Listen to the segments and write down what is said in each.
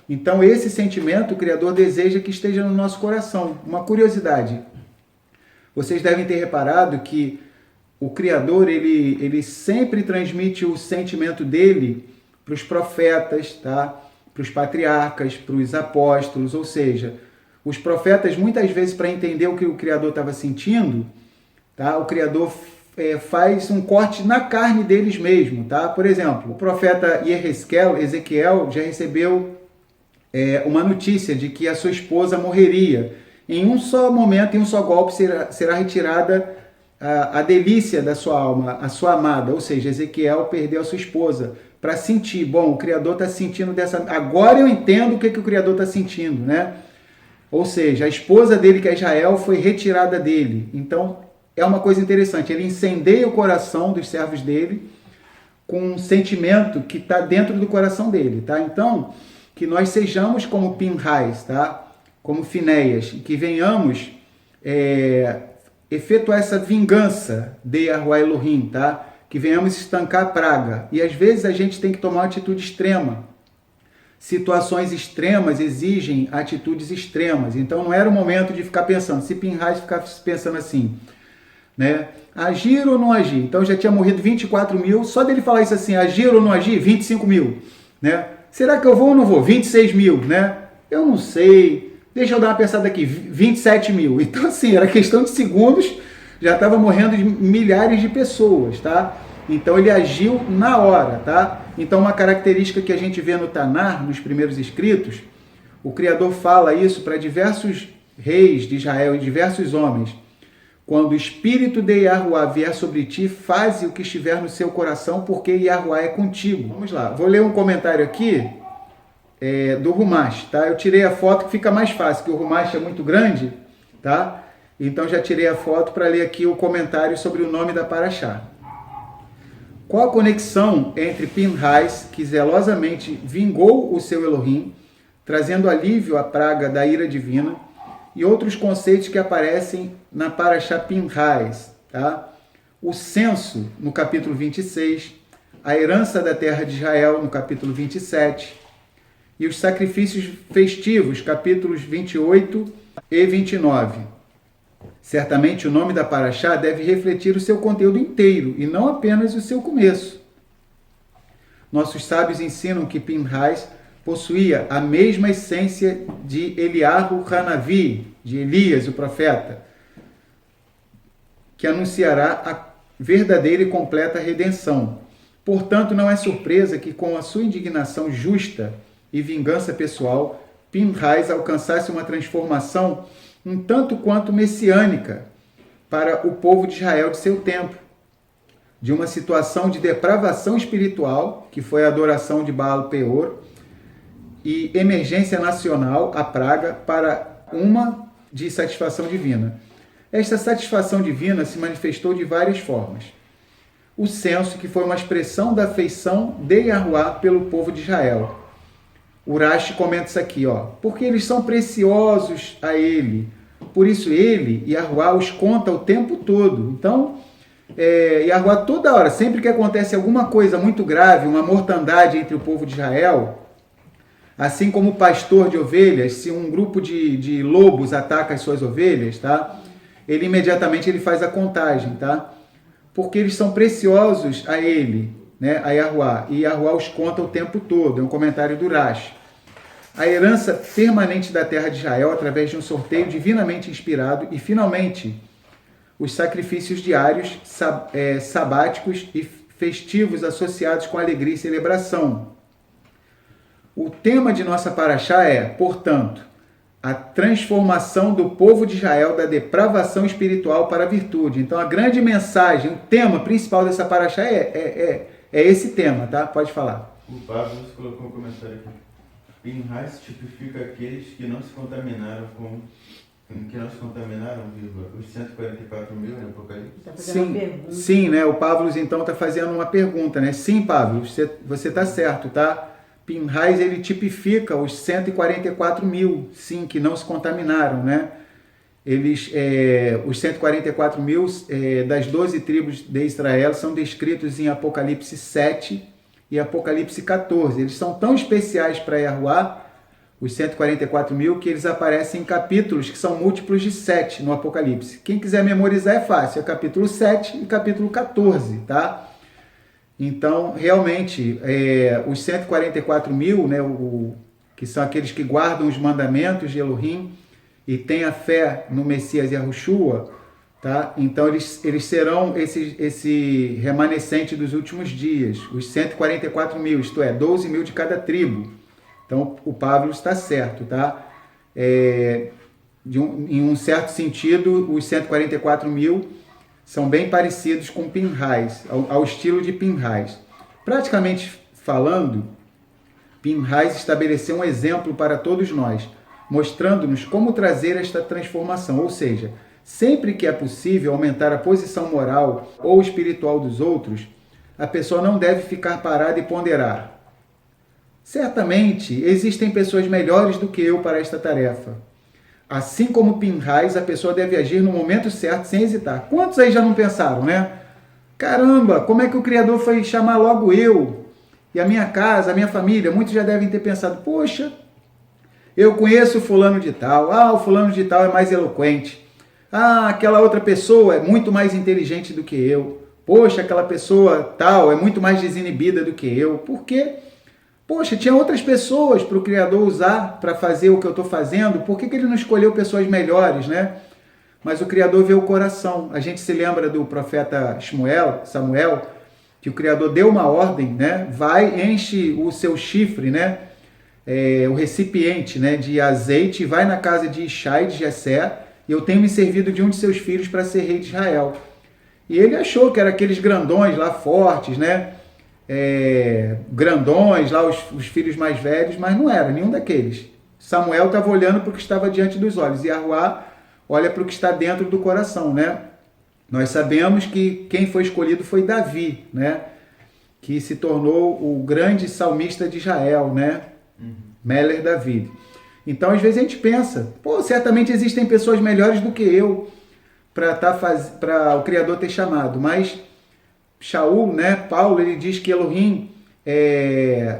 Então esse sentimento o Criador deseja que esteja no nosso coração. Uma curiosidade, vocês devem ter reparado que o Criador ele sempre transmite o sentimento dele para os profetas, tá? Para os patriarcas, para os apóstolos, ou seja, os profetas muitas vezes para entender o que o Criador estava sentindo, tá? O Criador faz um corte na carne deles mesmo, tá? Por exemplo, o profeta Ezequiel já recebeu uma notícia de que a sua esposa morreria. Em um só momento, em um só golpe, será retirada a delícia da sua alma, a sua amada, ou seja, Ezequiel perdeu a sua esposa para sentir, bom, o Criador está sentindo agora eu entendo o que o Criador está sentindo, né? Ou seja, a esposa dele, que é Israel, foi retirada dele. Então, é uma coisa interessante, ele incendeia o coração dos servos dele com um sentimento que está dentro do coração dele, tá? Então, que nós sejamos como Pinhais, tá? Como Finéias, e que venhamos efetuar essa vingança de Yahuwah Elohim, tá? Que venhamos estancar a praga. E às vezes a gente tem que tomar uma atitude extrema. Situações extremas exigem atitudes extremas. Então não era o momento de ficar pensando, se Pinhais ficasse pensando assim, né? Agir ou não agir? Então já tinha morrido 24 mil, só dele falar isso assim, agir ou não agir? 25 mil, né? Será que eu vou ou não vou? 26 mil, né? Eu não sei. Deixa eu dar uma pensada aqui, 27 mil. Então, assim, era questão de segundos, já estava morrendo de milhares de pessoas, tá? Então, ele agiu na hora, tá? Então, uma característica que a gente vê no Tanar, nos primeiros escritos, o Criador fala isso para diversos reis de Israel e diversos homens. Quando o Espírito de Yahuwah vier sobre ti, faze o que estiver no seu coração, porque Yahuwah é contigo. Vamos lá, vou ler um comentário aqui do Rumash, tá? Eu tirei a foto que fica mais fácil, porque o Rumash é muito grande, tá? Então já tirei a foto para ler aqui o comentário sobre o nome da Paraxá. Qual a conexão entre Pinhais, que zelosamente vingou o seu Elohim, trazendo alívio à praga da ira divina, e outros conceitos que aparecem na Paraxá Pinhais, tá? O censo, no capítulo 26, a herança da terra de Israel, no capítulo 27, e os sacrifícios festivos, capítulos 28 e 29. Certamente o nome da Paraxá deve refletir o seu conteúdo inteiro, e não apenas o seu começo. Nossos sábios ensinam que Pinhais possuía a mesma essência de Eliahu Hanavi, de Elias, o profeta, que anunciará a verdadeira e completa redenção. Portanto, não é surpresa que, com a sua indignação justa e vingança pessoal, Pinhais alcançasse uma transformação um tanto quanto messiânica para o povo de Israel de seu tempo, de uma situação de depravação espiritual, que foi a adoração de Baal Peor, e emergência nacional, a praga, para uma de satisfação divina. Esta satisfação divina se manifestou de várias formas. O censo, que foi uma expressão da afeição de Yahuwah pelo povo de Israel. O Rashi comenta isso aqui, ó, porque eles são preciosos a ele, por isso ele, Yahuwah, os conta o tempo todo. Então, Yahuwah toda hora, sempre que acontece alguma coisa muito grave, uma mortandade entre o povo de Israel, assim como o pastor de ovelhas, se um grupo de lobos ataca as suas ovelhas, tá? Ele imediatamente faz a contagem, tá? Porque eles são preciosos a ele, né, a Yahuwah, e Yahuwah os conta o tempo todo. É um comentário do Rashi. A herança permanente da terra de Israel através de um sorteio divinamente inspirado e, finalmente, os sacrifícios diários, sabáticos e festivos associados com alegria e celebração. O tema de nossa paraxá é, portanto, a transformação do povo de Israel da depravação espiritual para a virtude. Então, a grande mensagem, o tema principal dessa paraxá é esse tema, tá? Pode falar. O Pablo colocou um comentário aqui. Pinhais tipifica aqueles que não se contaminaram os 144 mil no Apocalipse? Sim, né? O Pablo então está fazendo uma pergunta, né? Sim, Pablo, você está certo, tá? Pinhais, ele tipifica os 144 mil, sim, que não se contaminaram, né? Os 144 mil das 12 tribos de Israel são descritos em Apocalipse 7 e Apocalipse 14. Eles são tão especiais para Yahuwah, os 144 mil, que eles aparecem em capítulos que são múltiplos de 7 no Apocalipse. Quem quiser memorizar é fácil, é capítulo 7 e capítulo 14, tá? Então, realmente, os 144 mil, né, que são aqueles que guardam os mandamentos de Elohim e têm a fé no Messias Yahushua, tá? Então, eles serão esse remanescente dos últimos dias, os 144 mil, isto é, 12 mil de cada tribo. Então, o Pablo está certo, tá? Em um certo sentido, os 144 mil são bem parecidos com Pinhais, ao estilo de Pinhais. Praticamente falando, Pinhais estabeleceu um exemplo para todos nós, mostrando-nos como trazer esta transformação, ou seja, sempre que é possível aumentar a posição moral ou espiritual dos outros, a pessoa não deve ficar parada e ponderar. Certamente existem pessoas melhores do que eu para esta tarefa. Assim como Pinhais, a pessoa deve agir no momento certo, sem hesitar. Quantos aí já não pensaram, né? Caramba, como é que o Criador foi chamar logo eu e a minha casa, a minha família? Muitos já devem ter pensado, poxa, eu conheço o fulano de tal. Ah, o fulano de tal é mais eloquente. Ah, aquela outra pessoa é muito mais inteligente do que eu. Poxa, aquela pessoa tal é muito mais desinibida do que eu. Por quê? Poxa, tinha outras pessoas para o Criador usar para fazer o que eu estou fazendo, por que ele não escolheu pessoas melhores, né? Mas o Criador vê o coração. A gente se lembra do profeta Samuel, que o Criador deu uma ordem, né? Vai, enche o seu chifre, né? O recipiente, né? De azeite, e vai na casa de Ishai, de Jessé, e eu tenho me servido de um de seus filhos para ser rei de Israel. E ele achou que era aqueles grandões lá, fortes, né? Grandões, lá os filhos mais velhos, mas não era nenhum daqueles. Samuel estava olhando para o que estava diante dos olhos, e Yahuá olha para o que está dentro do coração, né? Nós sabemos que quem foi escolhido foi Davi, né? Que se tornou o grande salmista de Israel, né? Meler David. Então, às vezes a gente pensa, pô, certamente existem pessoas melhores do que eu para o Criador ter chamado, mas Shaul, né, Paulo, ele diz que Elohim,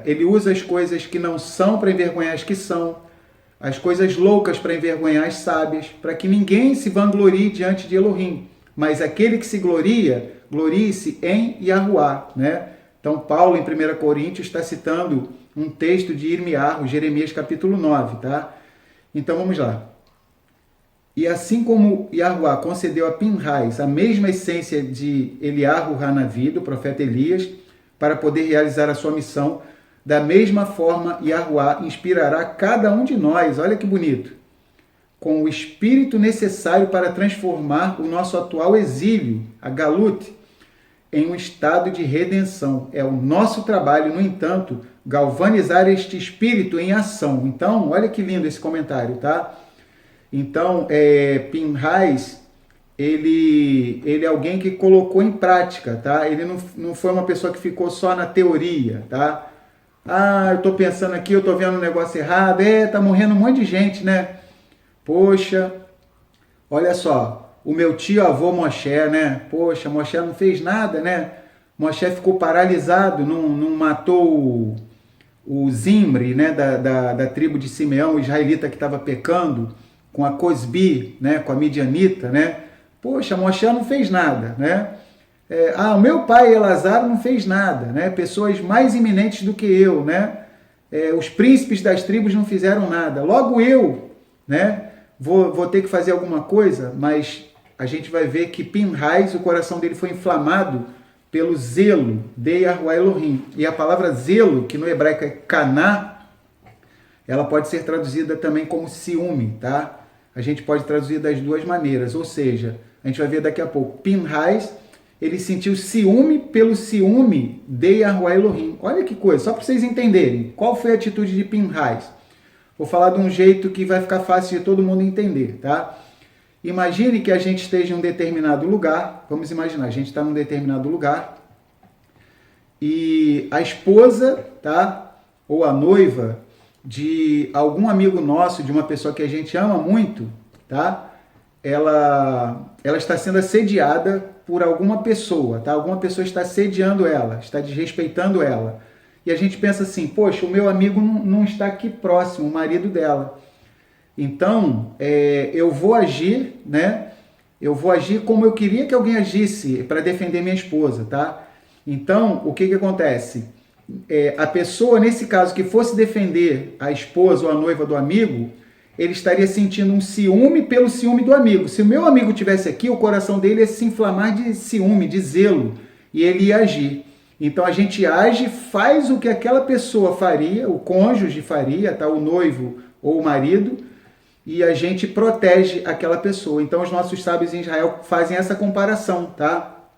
ele usa as coisas que não são para envergonhar as que são, as coisas loucas para envergonhar as sábias, para que ninguém se vanglorie diante de Elohim, mas aquele que se gloria, glorie-se em Yahuá, né? Então, Paulo, em 1 Coríntios, está citando um texto de Irmiarro, Jeremias capítulo 9, tá? Então, vamos lá. E assim como Yahuá concedeu a Pinhais a mesma essência de Eliarro Hanavi, do profeta Elias, para poder realizar a sua missão, da mesma forma Yahuá inspirará cada um de nós, olha que bonito, com o espírito necessário para transformar o nosso atual exílio, a Galut, em um estado de redenção. É o nosso trabalho, no entanto, galvanizar este espírito em ação. Então, olha que lindo esse comentário, tá? Então, Pinhais, ele é alguém que colocou em prática, tá? Ele não foi uma pessoa que ficou só na teoria, tá? Ah, eu estou pensando aqui, eu estou vendo um negócio errado, tá morrendo um monte de gente, né? Poxa, olha só, o meu tio-avô Moshe, né? Poxa, Moshe não fez nada, né? Moshe ficou paralisado, não matou o Zimri, né? Da tribo de Simeão, o israelita que estava pecando, com a Cosbi, né, com a Midianita, né? Poxa, Moshe não fez nada, né? O meu pai Elazar não fez nada, né? Pessoas mais iminentes do que eu, né? Os príncipes das tribos não fizeram nada. Logo eu, né? Vou ter que fazer alguma coisa, mas a gente vai ver que Pinhais, o coração dele foi inflamado pelo zelo de Yahuá Elohim. E a palavra zelo, que no hebraico é kaná, ela pode ser traduzida também como ciúme, tá? A gente pode traduzir das duas maneiras, ou seja, a gente vai ver daqui a pouco, Pinhais, ele sentiu ciúme pelo ciúme de Yahuá Elohim. Olha que coisa, só para vocês entenderem, qual foi a atitude de Pinhais? Vou falar de um jeito que vai ficar fácil de todo mundo entender, tá? Imagine que a gente esteja em um determinado lugar, vamos imaginar, a gente está num determinado lugar, e a esposa, tá? Ou a noiva de algum amigo nosso, de uma pessoa que a gente ama muito, tá? Ela está sendo assediada por alguma pessoa, tá? Alguma pessoa está assediando ela, está desrespeitando ela. e a gente pensa assim, poxa, o meu amigo não está aqui próximo, o marido dela. Então, eu vou agir, né? Eu vou agir como eu queria que alguém agisse para defender minha esposa, tá? Então, o que acontece? A pessoa, nesse caso, que fosse defender a esposa ou a noiva do amigo, ele estaria sentindo um ciúme pelo ciúme do amigo. Se o meu amigo estivesse aqui, o coração dele ia se inflamar de ciúme, de zelo, e ele ia agir. Então a gente age, faz o que aquela pessoa faria, o cônjuge faria, tá? O noivo ou o marido, e a gente protege aquela pessoa. Então os nossos sábios em Israel fazem essa comparação, tá?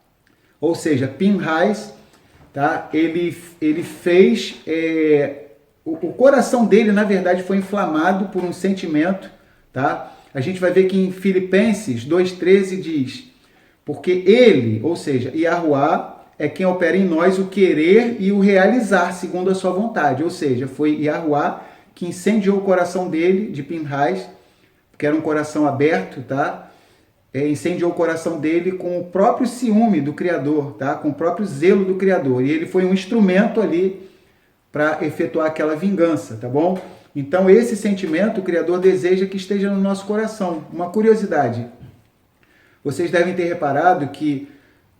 Ou seja, Pinhas, tá? Ele fez... O coração dele, na verdade, foi inflamado por um sentimento, tá? A gente vai ver que em Filipenses 2,13 diz, porque ele, ou seja, Yahuwah, é quem opera em nós o querer e o realizar segundo a sua vontade. Ou seja, foi Yahuwah que incendiou o coração dele, de Pinhas, que era um coração aberto, tá? Incendiou o coração dele com o próprio ciúme do Criador, tá? Com o próprio zelo do Criador. E ele foi um instrumento ali para efetuar aquela vingança, tá bom? Então esse sentimento o Criador deseja que esteja no nosso coração. Uma curiosidade, vocês devem ter reparado que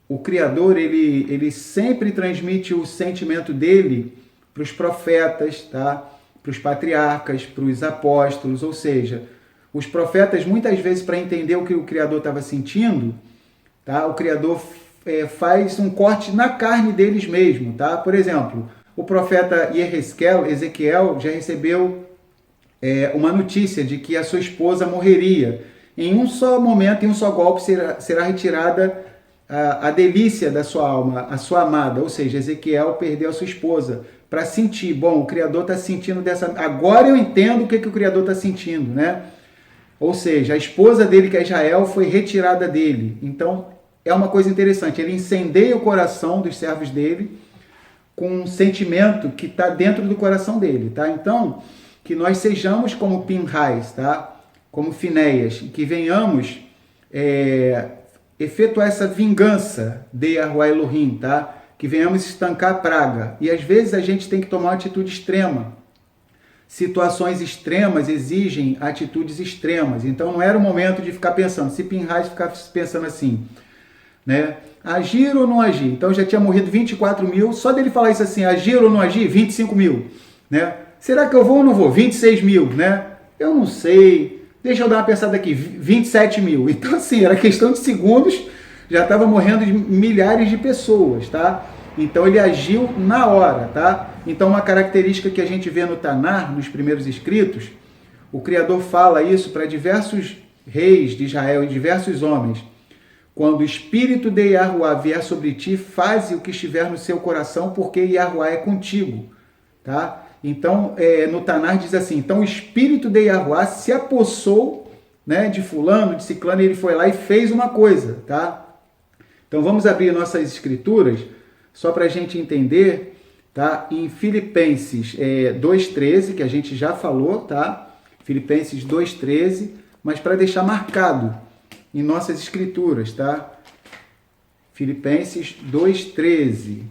o Criador, ele sempre transmite o sentimento dele para os profetas, tá? Para os patriarcas, para os apóstolos, ou seja, os profetas muitas vezes para entender o que o Criador estava sentindo, tá? O Criador faz um corte na carne deles mesmo, tá? Por exemplo, o profeta Ezequiel, já recebeu uma notícia de que a sua esposa morreria. Em um só momento, em um só golpe, será retirada a delícia da sua alma, a sua amada. Ou seja, Ezequiel perdeu a sua esposa para sentir. Bom, o Criador está sentindo dessa... Agora eu entendo o que o Criador está sentindo, né? Ou seja, a esposa dele, que é Israel, foi retirada dele. Então, é uma coisa interessante. Ele incendeia o coração dos servos dele com um sentimento que está dentro do coração dele, tá? Então, que nós sejamos como Pinhas, tá? Como Finéias, que venhamos efetuar essa vingança de Yahuwah Elohim, tá? Que venhamos estancar a praga. E às vezes a gente tem que tomar uma atitude extrema. Situações extremas exigem atitudes extremas. Então não era o momento de ficar pensando. Se Pinhas ficasse pensando assim, né? Agir ou não agir? Então já tinha morrido 24 mil. Só dele falar isso assim, agir ou não agir? 25 mil, né? Será que eu vou ou não vou? 26 mil, né? Eu não sei. Deixa eu dar uma pensada aqui, 27 mil. Então, assim, era questão de segundos, já estava morrendo de milhares de pessoas, tá? Então, ele agiu na hora, tá? Então, uma característica que a gente vê no Tanar, nos primeiros escritos, o Criador fala isso para diversos reis de Israel e diversos homens. Quando o Espírito de Yahuwah vier sobre ti, faze o que estiver no seu coração, porque Yahuwah é contigo, tá? Então, no Tanar diz assim, então o Espírito de Yahuwah se apossou, né, de fulano, de ciclano, e ele foi lá e fez uma coisa, tá? Então vamos abrir nossas escrituras, só para a gente entender, tá? Em Filipenses 2,13, que a gente já falou, tá? Filipenses 2,13, mas para deixar marcado em nossas escrituras, tá? Filipenses 2,13,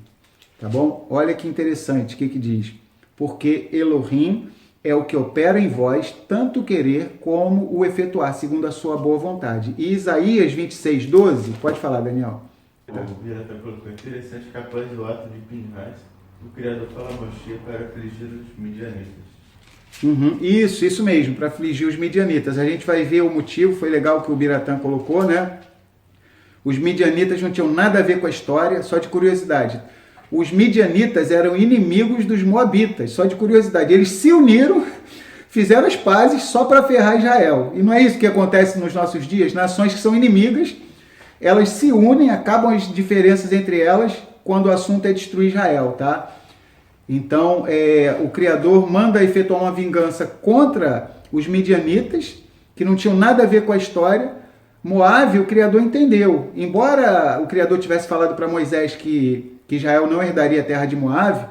tá bom? Olha que interessante, o que diz? Porque Elohim é o que opera em vós, tanto querer como o efetuar, segundo a sua boa vontade. E Isaías 26,12, pode falar, Daniel. O Birata colocou interessante que após o ato de Pinhas, o Criador fala a Moshe para afligir os midianitas. Isso mesmo, para afligir os midianitas. A gente vai ver o motivo, foi legal que o Biratã colocou, né? Os midianitas não tinham nada a ver com a história, só de curiosidade. Os midianitas eram inimigos dos moabitas, só de curiosidade. Eles se uniram, fizeram as pazes só para ferrar Israel. E não é isso que acontece nos nossos dias? Nações que são inimigas, elas se unem, acabam as diferenças entre elas quando o assunto é destruir Israel, tá? Então, o Criador manda efetuar uma vingança contra os midianitas, que não tinham nada a ver com a história. Moabe, o Criador entendeu. Embora o Criador tivesse falado para Moisés que Israel não herdaria a terra de Moabe,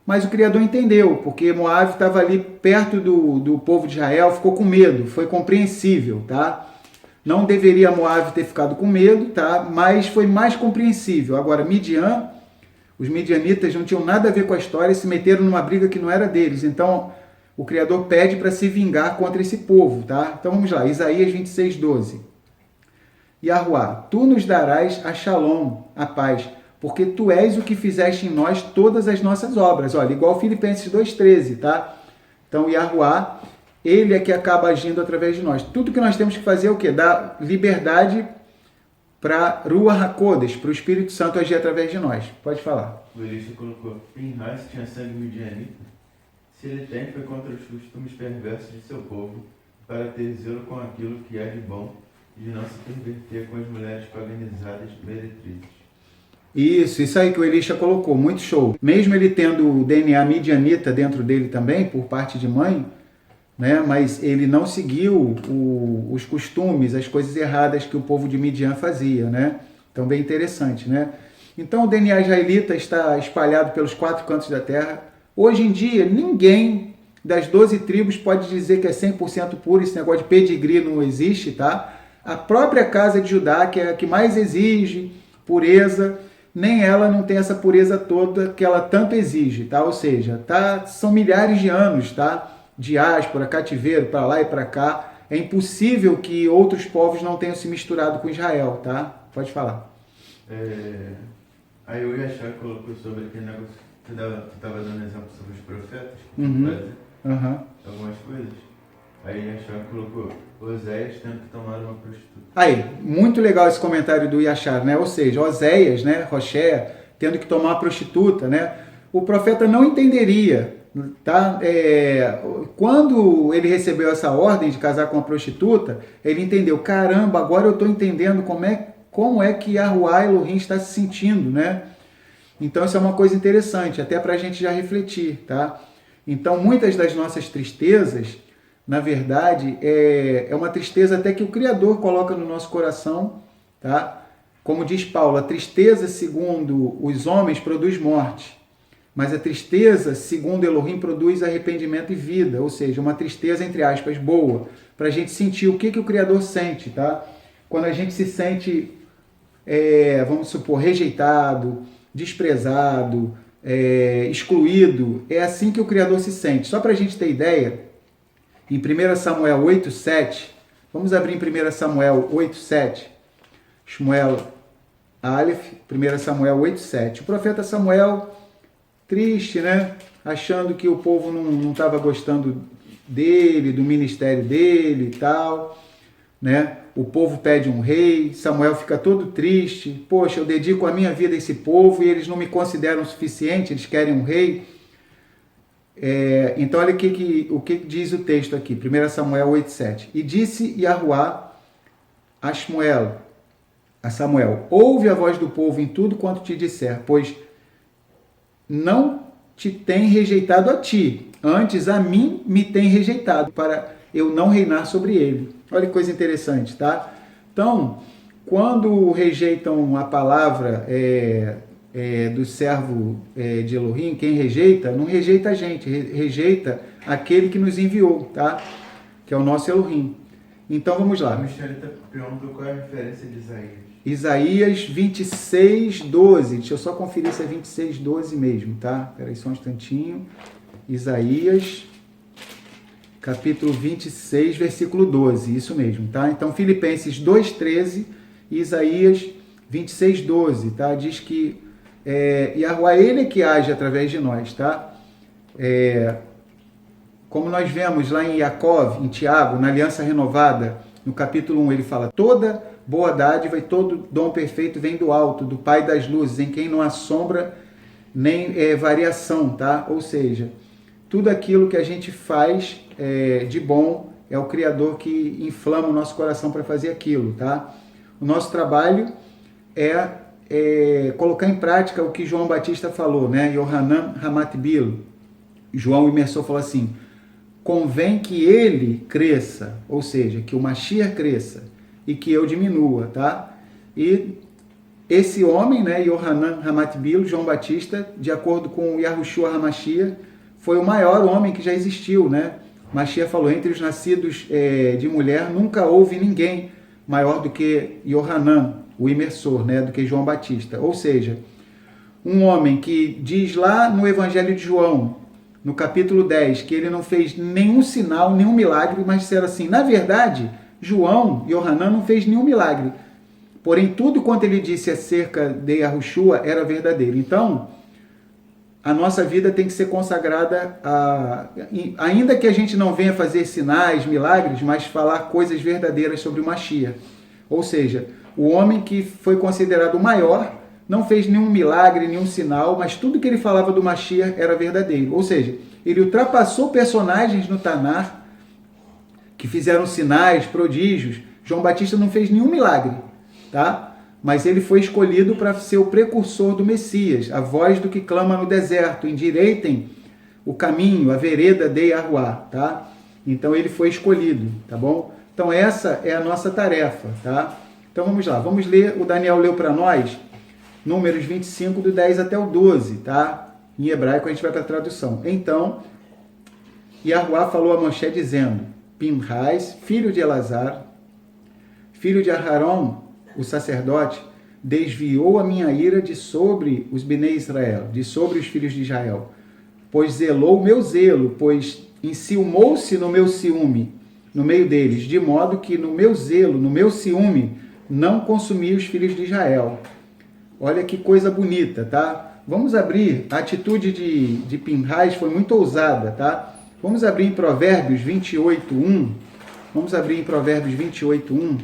mas o Criador entendeu, porque Moabe estava ali perto do povo de Israel, ficou com medo, foi compreensível, tá? Não deveria Moabe ter ficado com medo, tá? Mas foi mais compreensível. Agora, Midian, Os midianitas não tinham nada a ver com a história e se meteram numa briga que não era deles. Então, o Criador pede para se vingar contra esse povo, tá? Então vamos lá, Isaías 26, 12. Yahuá, tu nos darás a shalom, a paz, porque tu és o que fizeste em nós todas as nossas obras. Olha, igual Filipenses 2,13, tá? Então, Yahuá, ele é que acaba agindo através de nós. Tudo que nós temos que fazer é o quê? Dar liberdade para Ruach HaKodesh, para o Espírito Santo agir através de nós. Pode falar. O Elisha colocou, Pinhas tinha sangue midianita. Se ele tem, foi contra os costumes perversos de seu povo, para ter zelo com aquilo que é de bom, de não se perverter com as mulheres paganizadas meretrizes. Isso aí que o Elisha colocou, muito show. Mesmo ele tendo o DNA midianita dentro dele também, por parte de mãe, né, mas ele não seguiu os costumes, as coisas erradas que o povo de Midian fazia, né? Então, bem interessante, né? Então, o DNA israelita está espalhado pelos 4 cantos da terra. Hoje em dia, ninguém das 12 tribos pode dizer que é 100% puro. Esse negócio de pedigree não existe, tá? A própria casa de Judá, que é a que mais exige pureza, nem ela não tem essa pureza toda que ela tanto exige, tá? Ou seja, tá, são milhares de anos, tá? Diáspora, cativeiro, para lá e para cá. É impossível que outros povos não tenham se misturado com Israel, tá? Pode falar. Aí eu ia achar que colocou sobre aquele negócio que tu estava dando exemplo sobre os profetas, algumas coisas. Aí Yachar colocou Oséias tendo que tomar uma prostituta. Aí, muito legal esse comentário do Yachar, né? Ou seja, Oséias, né? Roché, tendo que tomar uma prostituta, né? O profeta não entenderia, tá? Quando ele recebeu essa ordem de casar com uma prostituta, ele entendeu, caramba, agora eu estou entendendo como é que Yahuá Elohim está se sentindo, né? Então isso é uma coisa interessante, até para a gente já refletir, tá? Então muitas das nossas tristezas, na verdade, é uma tristeza até que o Criador coloca no nosso coração, tá? Como diz Paulo, a tristeza segundo os homens produz morte, mas a tristeza segundo Elohim produz arrependimento e vida, ou seja, uma tristeza, entre aspas, boa, para a gente sentir o que o Criador sente, tá? Quando a gente se sente, vamos supor, rejeitado, desprezado, excluído, é assim que o Criador se sente. Só para a gente ter ideia, em 1 Samuel 8,7, vamos abrir em 1 Samuel 8,7, Shmuel Aleph, 1 Samuel 8,7. O profeta Samuel, triste, né? Achando que o povo não estava gostando dele, do ministério dele e tal, né? O povo pede um rei, Samuel fica todo triste, poxa, eu dedico a minha vida a esse povo e eles não me consideram suficiente, eles querem um rei. Então olha o que diz o texto aqui, 1 Samuel 8,7. E disse Yahuá a Samuel, ouve a voz do povo em tudo quanto te disser, pois não te tem rejeitado a ti, antes a mim me tem rejeitado, para eu não reinar sobre ele. Olha que coisa interessante, tá? Então, quando rejeitam a palavra do servo de Elohim, quem rejeita, não rejeita a gente, rejeita aquele que nos enviou, tá? Que é o nosso Elohim. Então, vamos lá. A Michelle está perguntando qual é a referência de Isaías. Isaías 26, 12. Deixa eu só conferir se é 26, 12 mesmo, tá? Espera aí só um instantinho. Isaías, capítulo 26, versículo 12. Isso mesmo, tá? Então, Filipenses 2, 13 e Isaías 26, 12, tá? Diz que Yahuá, ele é que age através de nós, tá? Como nós vemos lá em Jacó, em Tiago, na Aliança Renovada, no capítulo 1, ele fala, toda boa dádiva e todo dom perfeito vem do alto, do Pai das luzes, em quem não há sombra nem variação, tá? Ou seja, tudo aquilo que a gente faz de bom é o Criador que inflama o nosso coração para fazer aquilo, tá? O nosso trabalho é colocar em prática o que João Batista falou, né? Yohanan Hamatbil. João imersor falou assim, convém que ele cresça, ou seja, que o Mashiach cresça e que eu diminua, tá? E esse homem, né, Yohanan Hamatbil, João Batista, de acordo com Yahushua HaMashiach, foi o maior homem que já existiu, né? Mashiach falou, entre os nascidos de mulher, nunca houve ninguém maior do que Yohanan, o imersor, né, do que João Batista. Ou seja, Um homem que diz lá no Evangelho de João, no capítulo 10, que ele não fez nenhum sinal, nenhum milagre, mas disseram assim, na verdade, João, Yohanan, não fez nenhum milagre. Porém, tudo quanto ele disse acerca de Yahushua era verdadeiro. Então, a nossa vida tem que ser consagrada ainda que a gente não venha fazer sinais, milagres, mas falar coisas verdadeiras sobre o Mashiach. Ou seja, o homem que foi considerado o maior não fez nenhum milagre, nenhum sinal, mas tudo que ele falava do Mashiach era verdadeiro. Ou seja, ele ultrapassou personagens no Tanar que fizeram sinais, prodígios. João Batista não fez nenhum milagre, tá? Mas ele foi escolhido para ser o precursor do Messias, a voz do que clama no deserto, endireitem o caminho, a vereda de Yahuá, tá? Então ele foi escolhido, tá bom? Então essa é a nossa tarefa, tá? Então vamos lá, vamos ler, o Daniel leu para nós, Números 25, do 10 até o 12, tá? Em hebraico a gente vai para a tradução. Então, Yahuá falou a Moshe dizendo, Pinhais, filho de Elazar, filho de Aharon, o sacerdote, desviou a minha ira de sobre os Bnei Israel, de sobre os filhos de Israel, pois zelou o meu zelo, pois enciumou-se no meu ciúme, no meio deles, de modo que no meu zelo, no meu ciúme, não consumi os filhos de Israel. Olha que coisa bonita, tá? Vamos abrir, a atitude de Pinhais foi muito ousada, tá? Vamos abrir em Provérbios 28:1. Vamos abrir em Provérbios 28:1.